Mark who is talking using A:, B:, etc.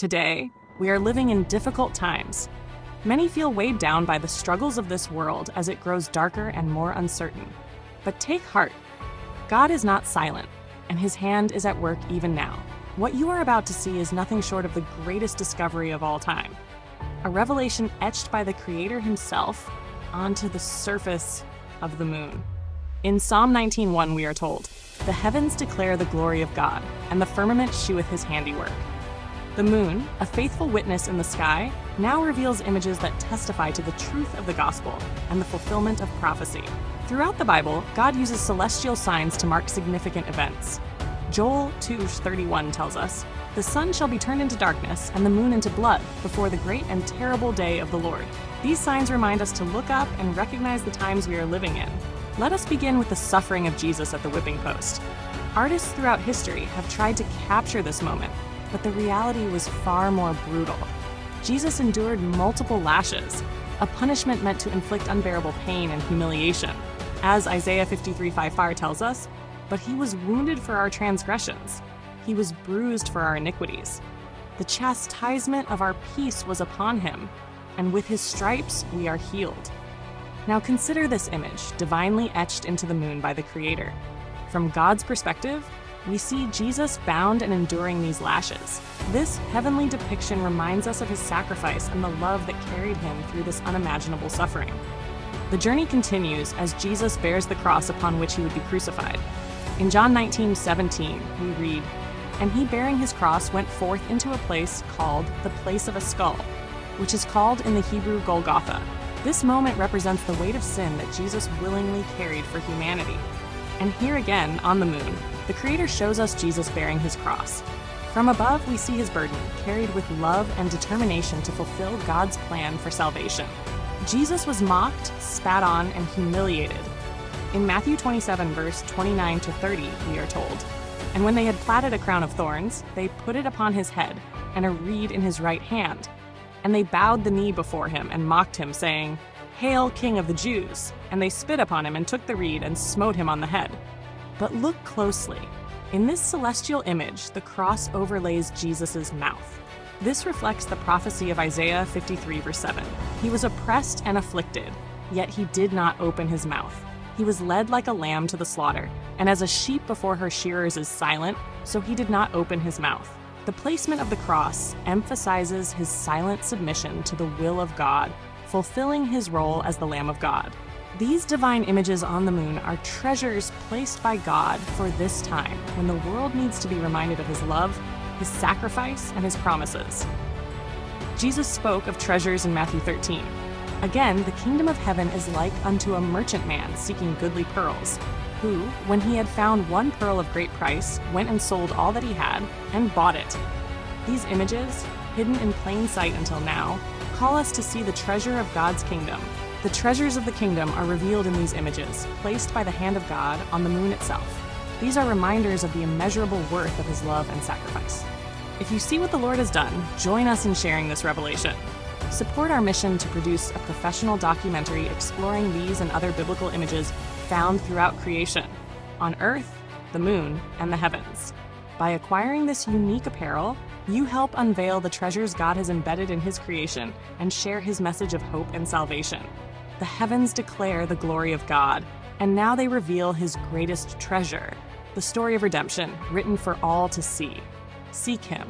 A: Today, we are living in difficult times. Many feel weighed down by the struggles of this world as it grows darker and more uncertain. But take heart. God is not silent, and his hand is at work even now. What you are about to see is nothing short of the greatest discovery of all time. A revelation etched by the Creator himself onto the surface of the moon. In Psalm 19:1 we are told, "The heavens declare the glory of God, and the firmament sheweth his handiwork." The moon, a faithful witness in the sky, now reveals images that testify to the truth of the gospel and the fulfillment of prophecy. Throughout the Bible, God uses celestial signs to mark significant events. Joel 2:31 tells us, "The sun shall be turned into darkness and the moon into blood before the great and terrible day of the Lord." These signs remind us to look up and recognize the times we are living in. Let us begin with the suffering of Jesus at the whipping post. Artists throughout history have tried to capture this moment, but the reality was far more brutal. Jesus endured multiple lashes, a punishment meant to inflict unbearable pain and humiliation. As Isaiah 53:5 tells us, "But he was wounded for our transgressions. He was bruised for our iniquities. The chastisement of our peace was upon him, and with his stripes we are healed." Now consider this image, divinely etched into the moon by the Creator. From God's perspective, we see Jesus bound and enduring these lashes. This heavenly depiction reminds us of his sacrifice and the love that carried him through this unimaginable suffering. The journey continues as Jesus bears the cross upon which he would be crucified. In John 19:17, we read, "And he bearing his cross went forth into a place called the place of a skull, which is called in the Hebrew Golgotha." This moment represents the weight of sin that Jesus willingly carried for humanity. And here again, on the moon, the Creator shows us Jesus bearing his cross. From above, we see his burden, carried with love and determination to fulfill God's plan for salvation. Jesus was mocked, spat on, and humiliated. In Matthew 27, verse 29-30, we are told, "And when they had platted a crown of thorns, they put it upon his head, and a reed in his right hand. And they bowed the knee before him and mocked him, saying, 'Hail, King of the Jews!' And they spit upon him and took the reed and smote him on the head." But look closely. In this celestial image, the cross overlays Jesus' mouth. This reflects the prophecy of Isaiah 53, verse 7. "He was oppressed and afflicted, yet he did not open his mouth. He was led like a lamb to the slaughter, and as a sheep before her shearers is silent, so he did not open his mouth." The placement of the cross emphasizes his silent submission to the will of God, fulfilling his role as the Lamb of God. These divine images on the moon are treasures placed by God for this time, when the world needs to be reminded of his love, his sacrifice, and his promises. Jesus spoke of treasures in Matthew 13. "Again, the kingdom of heaven is like unto a merchant man seeking goodly pearls, who, when he had found one pearl of great price, went and sold all that he had and bought it." These images, hidden in plain sight until now, call us to see the treasure of God's kingdom. The treasures of the kingdom are revealed in these images, placed by the hand of God on the moon itself. These are reminders of the immeasurable worth of his love and sacrifice. If you see what the Lord has done, join us in sharing this revelation. Support our mission to produce a professional documentary exploring these and other biblical images found throughout creation, on Earth, the moon, and the heavens. By acquiring this unique apparel, you help unveil the treasures God has embedded in his creation and share his message of hope and salvation. The heavens declare the glory of God, and now they reveal his greatest treasure, the story of redemption written for all to see. Seek him,